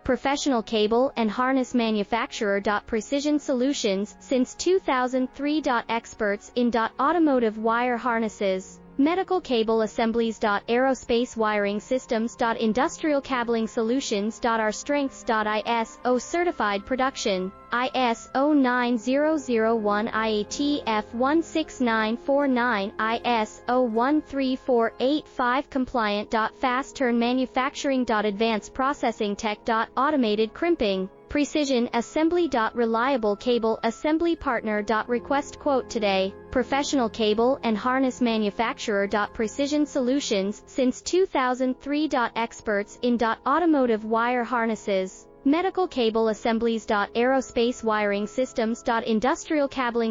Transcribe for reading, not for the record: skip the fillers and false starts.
professional cable and harness manufacturer. Precision Solutions, since 2003. Experts in automotive wire harnesses, medical cable assemblies. Aerospace wiring systems. Industrial cabling solutions. Our strengths. ISO certified production, ISO 9001, IATF 16949, ISO 13485 compliant. Fast turn manufacturing. Advanced processing tech. Automated crimping, precision assembly. Reliable cable assembly partner. Request quote today. Professional cable and harness manufacturer. Precision Solutions, since 2003. Experts in automotive wire harnesses, medical cable assemblies. Aerospace wiring systems. Industrial cabling